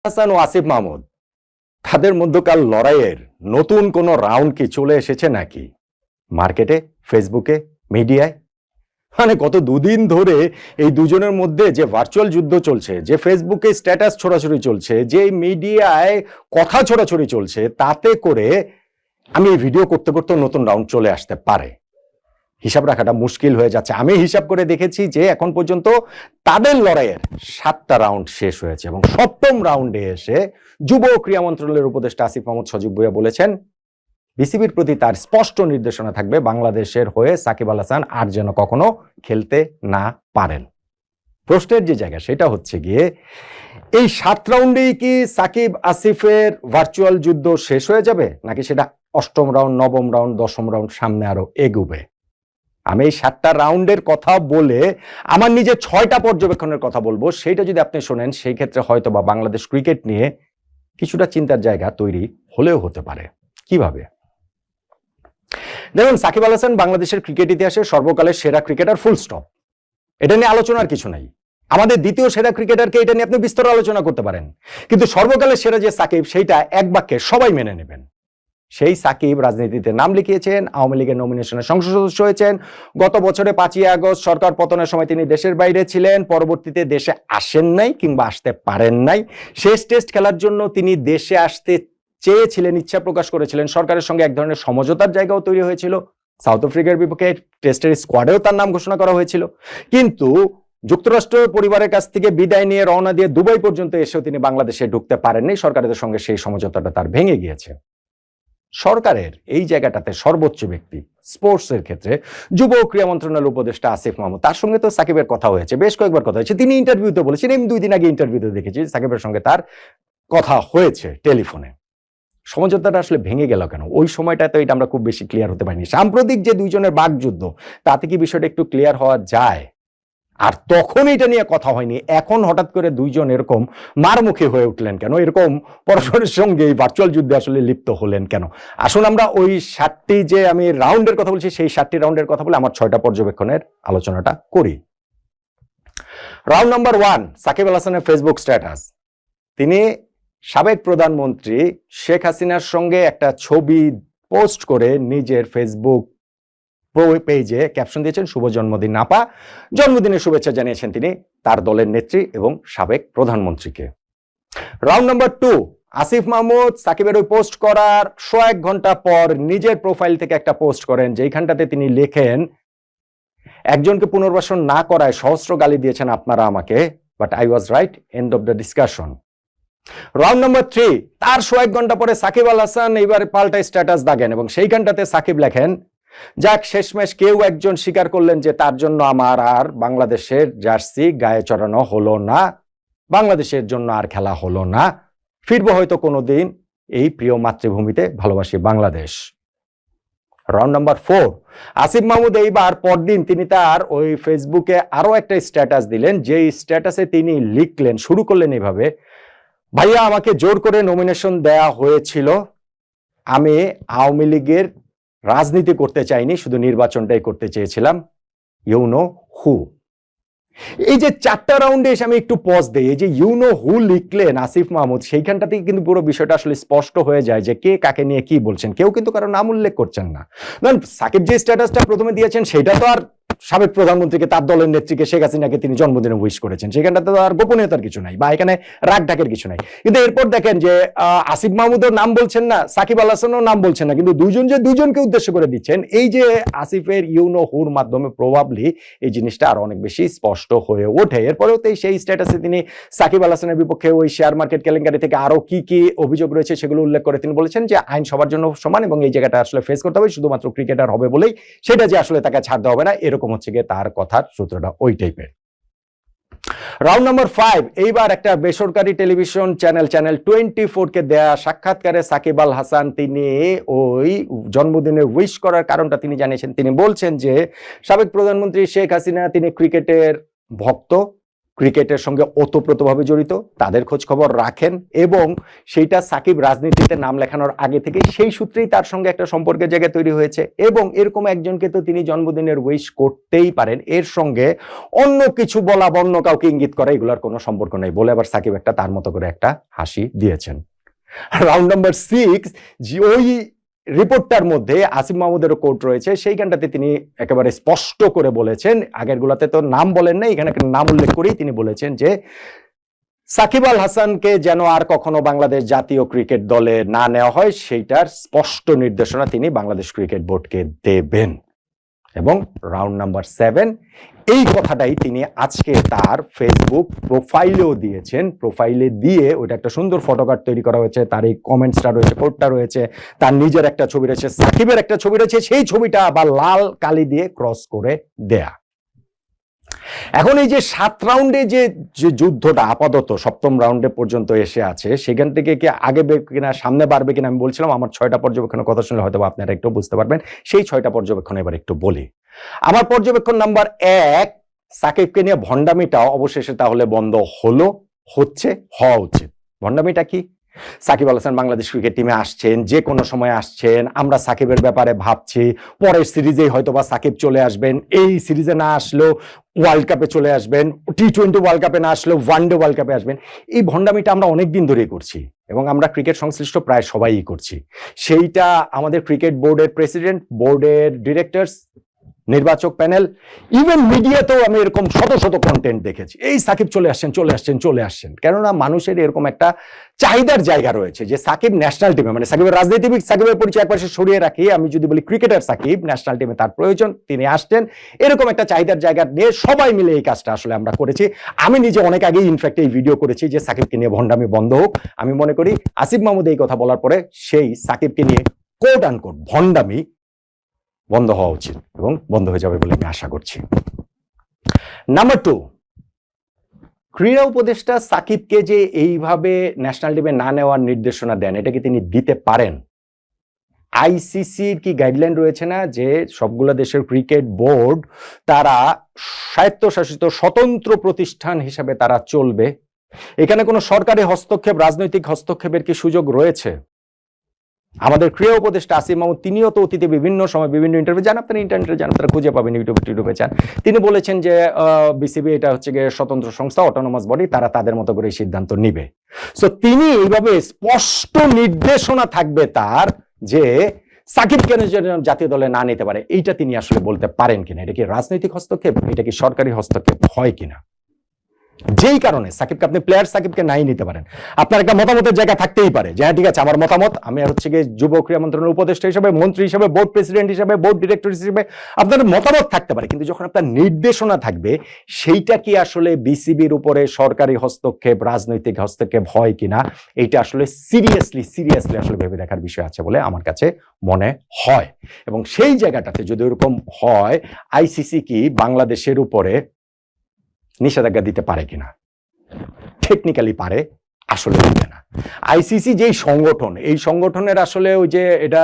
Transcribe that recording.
হাসান ও আসিফ মাহমুদ তাদের মধ্যকার লড়াইয়ের নতুন কোনো রাউন্ড কি চলে এসেছে নাকি মার্কেটে, ফেসবুকে, মিডিয়ায়? মানে গত দুদিন ধরে এই দুজনের মধ্যে যে ভার্চুয়াল যুদ্ধ চলছে, যে ফেসবুকে স্ট্যাটাস ছোড়াছড়ি চলছে, যে মিডিয়ায় কথা ছোড়াছড়ি চলছে, তাতে করে আমি এই ভিডিও করতে করতে নতুন রাউন্ড চলে আসতে পারে। হিসাব রাখাটা মুশকিল হয়ে যাচ্ছে। আমি হিসাব করে দেখেছি যে এখন পর্যন্ত তাদের লড়াইয়ের 7টা রাউন্ড শেষ হয়েছে এবং 7ম রাউন্ডে এসে যুব ক্রীড়া মন্ত্রণালয়ের উপদেষ্টা আসিফ মাহমুদ সজীব ভুঁইয়া বলেছেন বিসিবির প্রতি তার স্পষ্ট নির্দেশনা থাকবে বাংলাদেশের হয়ে সাকিব আল হাসান আর যেন কখনো খেলতে না পারেন। প্রশ্নের যে জায়গা সেটা হচ্ছে গিয়ে এই 7 রাউন্ডেই কি সাকিব আসিফের ভার্চুয়াল যুদ্ধ শেষ হয়ে যাবে, নাকি সেটা 8ম রাউন্ড, 9ম রাউন্ড, 10ম রাউন্ড সামনে আরো এগোবে? আমি এই 7টা রাউন্ডের কথা বলে আমার নিজের 6টা পর্যবেক্ষণের কথা বলবো। সেইটা যদি আপনি শোনেন সেই ক্ষেত্রে হয়তো বা বাংলাদেশ ক্রিকেট নিয়ে কিছুটা চিন্তার জায়গা তৈরি হলেও হতে পারে। কিভাবে? দেখুন, সাকিব আল হাসান বাংলাদেশের ক্রিকেট ইতিহাসে সর্বকালের সেরা ক্রিকেটার, ফুল স্টপ। এটা নিয়ে আলোচনার কিছু নাই। আমাদের দ্বিতীয় সেরা ক্রিকেটারকে এটা নিয়ে আপনি বিস্তর আলোচনা করতে পারেন, কিন্তু সর্বকালের সেরা যে সাকিব সেইটা এক বাক্যে সবাই মেনে নেবেন। সেই সাকিব রাজনীতিতে নাম লিখিয়েছেন, আওয়ামী লীগের নমিনেশনে সংসদ সদস্য হয়েছেন। গত বছরে 5ই আগস্ট সরকার পতনের সময় তিনি দেশের বাইরে ছিলেন, পরবর্তীতে দেশে আসেন নাই কিংবা আসতে পারেন নাই। শেষ টেস্ট খেলার জন্য তিনি দেশে আসতে চেয়েছিলেন, ইচ্ছা প্রকাশ করেছিলেন। সরকারের সঙ্গে এক ধরনের সমঝোতার জায়গাও তৈরি হয়েছিল। সাউথ আফ্রিকার বিপক্ষে টেস্টের স্কোয়াডেও তার নাম ঘোষণা করা হয়েছিল, কিন্তু যুক্তরাষ্ট্র পরিবারের কাছ থেকে বিদায় নিয়ে রওনা দিয়ে দুবাই পর্যন্ত এসেও তিনি বাংলাদেশে ঢুকতে পারেননি। সরকারের সঙ্গে সেই সমঝোতাটা তার ভেঙে গিয়েছে। সরকারের এই জায়গাটাতে সর্বোচ্চ ব্যক্তি স্পোর্টসের ক্ষেত্রে যুব ক্রীড়া মন্ত্রণালয়ের উপদেষ্টা আসিফ মাহমুদ, তার সঙ্গে তো সাকিবের কথা হয়েছে, বেশ কয়েকবার কথা হয়েছে। তিনি ইন্টারভিউতে বলেছেন, আমি 2 দিন আগে ইন্টারভিউতে দেখেছি সাকিবের সঙ্গে তার কথা হয়েছে টেলিফোনে। সমঝোতাটা আসলে ভেঙে গেল কেন? ওই সময়টাতে এটা আমরা খুব বেশি ক্লিয়ার হতে পারিনি। সাম্প্রতিক যে দুইজনের বাকযুদ্ধ, তাতে কি বিষয়টা একটু ক্লিয়ার হওয়া যায়? আর তখন এটা নিয়ে কথা হয়নি। এখন হঠাৎ করে দুইজন এরকম মারমুখী হয়ে উঠলেন কেন? এরকম পরস্পরের সঙ্গে এই ভার্চুয়াল যুদ্ধে আসলে লিপ্ত হলেন কেন? আসুন আমরা ওই 7টি যে আমি রাউন্ডের কথা বলছি সেই 7টি রাউন্ডের কথা বলে আমার 6টা পর্যবেক্ষণের আলোচনাটা করি। রাউন্ড নাম্বার 1, সাকিব আল হাসানের ফেসবুক স্ট্যাটাস। তিনি সাবেক প্রধানমন্ত্রী শেখ হাসিনার সঙ্গে একটা ছবি পোস্ট করে নিজের ফেসবুক পেজে ক্যাপশন দিয়েছেন, শুভ জন্মদিন আপা। জন্মদিনের শুভেচ্ছা জানিয়েছেন তিনি তার দলের নেত্রী এবং সাবেক প্রধানমন্ত্রীকে। রাউন্ড নাম্বার 2, আসিফ মাহমুদ সাকিবের ওই পোস্ট করার 1 ঘন্টা পর নিজের প্রোফাইল থেকে একটা পোস্ট করেন, যেখানটাতে তিনি লেখেন, একজনকে পুনর্বাসন না করায় সহস্র গালি দিয়েছেন আপনারা আমাকে, but I was right, end of the discussion. Round number 3, তার 1 ঘন্টা পরে সাকিব আল হাসান এইবার পাল্টা স্ট্যাটাস দাগেন এবং সেইখানটাতে সাকিব লেখেন, যাক শেষমেশ কেউ একজন স্বীকার করলেন যে তার জন্য আমার আর বাংলাদেশের জার্সি গায়ে চড়ানো হলো না, বাংলাদেশের জন্য আর খেলা হলো না, ফিরবো হয়তো কোনোদিন এই প্রিয় মাতৃভূমিতে, ভালোবাসি বাংলাদেশ। রাউন্ড নাম্বার 4, আসিফ মাহমুদ এইবার পরদিন তিনি তার ওই ফেসবুকে আরো একটা স্ট্যাটাস দিলেন, যে স্ট্যাটাসে তিনি লিখলেন, শুরু করলেন এইভাবে, ভাইয়া আমাকে জোর করে নমিনেশন দেয়া হয়েছিল, আমি আওয়ামী লীগের রাজনীতি করতে চাইনি, শুধু নির্বাচনটাই করতে চেয়েছিলাম, ইউ নো হু। এই যে 4টা রাউন্ডে এসে আমি একটু পজ দেই, এই যে ইউ নো হু লিখলেন আসিফ মাহমুদ, সেইখানটা থেকে কিন্তু পুরো বিষয়টা আসলে স্পষ্ট হয়ে যায় যে কে কাকে নিয়ে কি বলছেন। কেউ কিন্তু কারো নাম উল্লেখ করছেন না। সাকিব যে স্ট্যাটাসটা প্রথমে দিয়েছেন সেটা তো আর সাবেক প্রধানমন্ত্রীকে, তার দলের নেত্রীকে শেখ হাসিনাকে তিনি জন্মদিনে উইশ করেছেন, সেখানটাতে তো আর গোপনীয়তার কিছু নাই বা এখানে রাগ ঢাকের কিছু নাই। কিন্তু এরপর দেখেন যে আসিফ মাহমুদের নাম বলছেন না, সাকিব আল হাসানও নাম বলছেন না, কিন্তু দুইজন যে দুইজনকে উদ্দেশ্য করে দিচ্ছেন, এই যে আসিফের ইউনো হুর মাধ্যমে প্রবাবলি এই জিনিসটা আরো অনেক বেশি স্পষ্ট হয়ে ওঠে। এরপরেও সেই স্ট্যাটাসে তিনি সাকিব আল হাসানের বিপক্ষে ওই শেয়ার মার্কেট কেলেঙ্কারি থেকে আরো কি কি অভিযোগ রয়েছে সেগুলো উল্লেখ করে তিনি বলেছেন যে আইন সবার জন্য সমান এবং এই জায়গাটা আসলে ফেস করতে হবে, শুধুমাত্র ক্রিকেটার হবে বলেই সেটা যে আসলে তাকে ছাড় দেওয়া হবে না, এরকম হচ্ছে গিয়ে তার কথার সূত্রটা ওই টাইপের। রাউন্ড নাম্বার 5, এইবার একটা বেসরকারি টেলিভিশন চ্যানেল 24 কে দেয়া সাক্ষাৎকারে সাকিব আল হাসান তিনি ওই জন্মদিনের উইশ করার কারণটা তিনি জানিয়েছেন। তিনি বলছেন যে সাবেক প্রধানমন্ত্রী শেখ হাসিনা তিনি ক্রিকেটের ভক্ত, ক্রিকেটের সঙ্গে ওতপ্রোতভাবে জড়িত, তাদের খোঁজ খবর রাখেন এবং সেইটা সাকিব রাজনীতিতে নাম লেখানোর আগে থেকে সেই সূত্রেই তার সঙ্গে একটা সম্পর্কের জায়গা তৈরি হয়েছে এবং এরকম একজনকে তো তিনি জন্মদিনের উইশ করতেই পারেন, এর সঙ্গে অন্য কিছু বলা বা অন্য কাউকে ইঙ্গিত করা এগুলোর কোনো সম্পর্ক নেই বলে আবার সাকিব একটা তার মতো করে একটা হাসি দিয়েছেন। রাউন্ড নাম্বার 6, ওই রিপোর্টটার মধ্যে আসিফ মাহমুদেরও কোট রয়েছে, সেইখানটাতে তিনি একেবারে স্পষ্ট করে বলেছেন, আগের গুলাতে তো নাম বলেন না, এখানে নাম উল্লেখ করেই তিনি বলেছেন যে সাকিব আল হাসানকে যেন আর কখনো বাংলাদেশ জাতীয় ক্রিকেট দলে না নেওয়া হয় সেইটার স্পষ্ট নির্দেশনা তিনি বাংলাদেশ ক্রিকেট বোর্ডকে দেবেন। এবং রাউন্ড নাম্বার 7, এই কথাটাই তিনি আজকে তার ফেসবুক প্রোফাইলেও দিয়েছেন। প্রোফাইলে দিয়ে ওইটা একটা সুন্দর ফটোকার্ড তৈরি করা হয়েছে, তার এই কমেন্টসটা রয়েছে, কোটটা রয়েছে, তার নিজের একটা ছবি রয়েছে, সাকিবের একটা ছবি রয়েছে, সেই ছবিটা আবার লাল কালি দিয়ে ক্রস করে দেয়া। এখন এই যে 7 রাউন্ডে যে যুদ্ধটা আপাতত 7ম রাউন্ডে পর্যন্ত এসে আছে, সেখান থেকে কি আগে কিনা সামনে বাড়বে কিনা আমি বলছিলাম, আমার 6টা পর্যবেক্ষণের কথা শুনলে হয়তো আপনারা একটু বুঝতে পারবেন। সেই 6টা পর্যবেক্ষণ এবার একটু বলি। আমার পর্যবেক্ষণ নাম্বার 1, সাকিবকে নিয়ে ভণ্ডামিটা অবশেষে তাহলে বন্ধ হলো, হওয়া উচিত। ভণ্ডামিটা কি? সাকিব আল হাসান বাংলাদেশ ক্রিকেট টিমে আসছেন, যে কোনো সময় আসছেন, আমরা সাকিবের ব্যাপারে ভাবছি, পরের সিরিজেই হয়তোবা সাকিব চলে আসবেন, এই সিরিজে না আসলেও ওয়ার্ল্ড কাপে চলে আসবেন, টি20 ওয়ার্ল্ড কাপে না আসলেও ওয়ানডে ওয়ার্ল্ড কাপে আসবেন। এই ভণ্ডামিটা আমরা অনেকদিন ধরেই করছি এবং আমরা ক্রিকেট সংশ্লিষ্ট প্রায় সবাই করছি। সেইটা আমাদের ক্রিকেট বোর্ডের প্রেসিডেন্ট, বোর্ডের ডিরেক্টরস, নির্বাচক প্যানেল, ইভেন মিডিয়াতেও আমি এরকম শত শত কন্টেন্ট দেখেছি, এই সাকিব চলে আসছেন। কেননা মানুষের এরকম একটা চাহিদার জায়গা রয়েছে যে সাকিব ন্যাশনাল টিমে, মানে সাকিবের রাজনীতিবিদ সাকিবের পরিচয় একপাশে সরিয়ে রাখি, আমি যদি বলি ক্রিকেটার সাকিব ন্যাশনাল টিমে তার প্রয়োজন, তিনি আসছেন, এরকম একটা চাহিদার জায়গা নিয়ে সবাই মিলে এই কাজটা আসলে আমরা করেছি। আমি নিজে অনেক আগেই ইনফ্যাক্ট এই ভিডিও করেছি যে সাকিবকে নিয়ে ভণ্ডামি বন্ধ হোক। আমি মনে করি আসিফ মাহমুদ এই কথা বলার পরে সেই সাকিবকে নিয়ে কোট আনকোট ভণ্ডামি বন্ধ হওয়া উচিত এবং বন্ধ হয়ে যাবে বলে আমি আশা করছি। নাম্বার 2, ক্রীড়া উপদেষ্টা সাকিবকে যে এইভাবে ন্যাশনাল টিমে না নেওয়ার নির্দেশনা দেন, এটা কি তিনি দিতে পারেন? আইসিসির কি গাইডলাইন রয়েছে না যে সবগুলো দেশের ক্রিকেট বোর্ড তারা স্বায়ত্তশাসিত স্বতন্ত্র প্রতিষ্ঠান হিসেবে তারা চলবে? এখানে কোনো সরকারি হস্তক্ষেপ, রাজনৈতিক হস্তক্ষেপের কি সুযোগ রয়েছে? আমাদের ক্রীড়া উপদেষ্টা আসিফ মাহমুদ তিনিও তো অতীতে বিভিন্ন সময় বিভিন্ন ইন্টারভিউ যান, আপনারা ইন্টারনেটে যান, আপনারা খুঁজে পাবেন, ইউটিউবে চান, তিনি বলেছেন যে বিসিবি এটা হচ্ছে গিয়ে স্বতন্ত্র সংস্থা, অটোনমাস বডি, তারা তাদের মতো করে সিদ্ধান্ত নিবে। সো তিনি এইভাবে স্পষ্ট নির্দেশনা থাকবে তার যে সাকিব কেন জাতীয় দলে না নিতে পারে, এইটা তিনি আসলে বলতে পারেন কিনা? এটা কি রাজনৈতিক হস্তক্ষেপ, এটা কি সরকারি হস্তক্ষেপ হয় কিনা? যেই কারণে সাকিবকে আপনি প্লেয়ার সাকিবকে নাই নিতে পারেন, আপনার একটা মতামতের জায়গা থাকতেই পারে যে হ্যাঁ ঠিক আছে আমার মতামত, আমি আর হচ্ছে গিয়ে যুব ক্রীড়া মন্ত্রণালয়ের উপদেষ্টা হিসেবে, মন্ত্রী হিসেবে, বোর্ড প্রেসিডেন্ট হিসেবে, বোর্ড ডিরেক্টর হিসেবে আপনার মতামত থাকতে পারে, কিন্তু যখন আপনার নির্দেশনা থাকবে সেইটা কি আসলে বিসিবির উপরে সরকারি হস্তক্ষেপ, রাজনৈতিক হস্তক্ষেপ হয় কিনা, এইটা আসলে সিরিয়াসলি আসলে ভেবে দেখার বিষয় আছে বলে আমার কাছে মনে হয়। এবং সেই জায়গাটাতে যদি এরকম হয়, আইসিসি কি বাংলাদেশের উপরে নিষেধাজ্ঞা দিতে পারে কিনা? টেকনিক্যালি পারে, আসলে দিবে না। আইসিসি যেই সংগঠন, এই সংগঠনের আসলে ওই যে এটা